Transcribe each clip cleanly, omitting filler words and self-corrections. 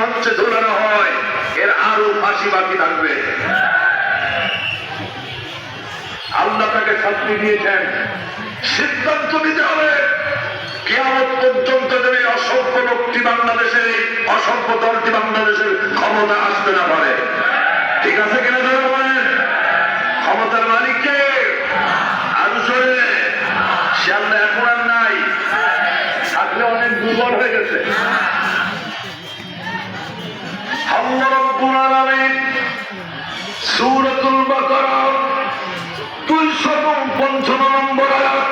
মঞ্চে ঝোলানো হয়, এর আরো ফাঁসি বাকি থাকবে। আল্লাহ তাকে শাস্তি দিয়েছেন, সিদ্ধান্ত নিতে হবে কিয়ামত পর্যন্ত যেন অসভ্য লোকটি বাংলাদেশের, অসভ্য দলটি বাংলাদেশের ক্ষমতা আসতে না পারে। ঠিক আছে কিনা যারা বলেন? ক্ষমতার মালিককে আরো জোরে, সে আল্লাহ এখন আর নাই, থাকলে অনেক দুর্বল হয়ে গেছে। আল্লাহ রাব্বুল আলামিন সূরাতুল বাকারা 255 নম্বর আয়াত,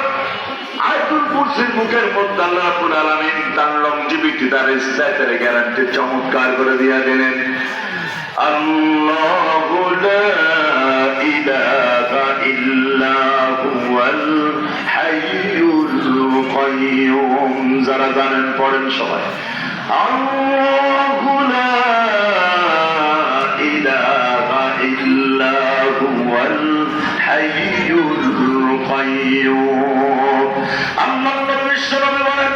আয়াতুল কুরসির মুখের মধ্যে আল্লাহ রাব্বুল আলামিন তার লংজিভিটি, তার স্ট্যাটারে গ্যারান্টি চমৎকার করে দিয়া দিলেন। আল্লাহু লা ইলাহা ইল্লা হুয়াল হাইয়ুল কাইয়্যুম। যারা জানেন পড়েন সবাই। আল্লাহু লা ইলাহা ইল্লা হুয়াল হাইয়ুল কাইয়্যুম। আল্লাহ বিশ্বনবী বলেন,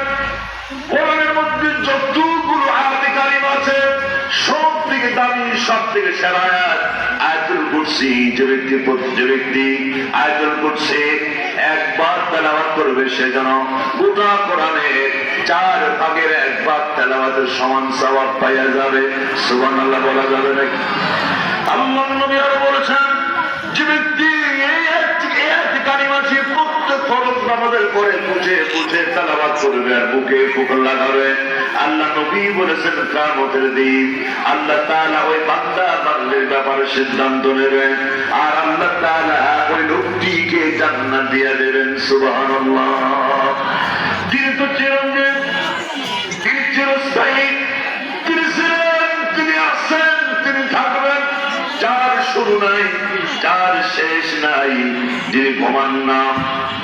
কোরআনের মধ্যে যতগুলো আয়াত কারিমা আছে সব থেকে দামি, সব থেকে সেরা আয়াত আয়াতুল কুরসি। যে ব্যক্তি আয়াতুল কুরসি একবার তেলাওয়াত করবে সে যেন গোটা কোরআনের 4 ভাগের 1 ভাগ তেলাওয়াতের সমান সওয়াব পাইয়া যাবে। সুবহানাল্লাহ বলা যাবে নাকি? আল্লাহ নবী আরো বলেছেন, যে ব্যক্তি এই আয়াত কারিমা প্রত্যেক ফরজ নামাজের পরে বুঝে বুঝে তেলাওয়াত করবে আর বুকে ফুকর লাগাবে, আল্লাহ নবী বলেছেন কিয়ামতের দিন আল্লাহ তাআলা ওই বান্দা বান্দির ব্যাপারে সিদ্ধান্ত নেবেন আর আল্লাহ তাআলা ওই লোকটিকে জান্নাত দিয়ে দেবেন। সুবহানাল্লাহ। তিনি তো চিরঞ্জীব, তিনি চিরস্থায়ী, তিনি ছিলেন, তিনি আছেন, তিনি থাকবেন, যার শুরু নাই, যার শেষ নাই, যিনি ঘুমান না,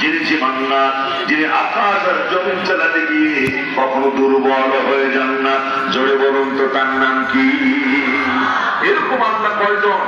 যিনি জীবন না, যিনি আকাশ আর জমিন চালাতে গিয়ে কখনো দুর্বল হয়ে যান না। জোরে বলুন তো তার নাম কি? এরকম আল্লাহ কয়জন?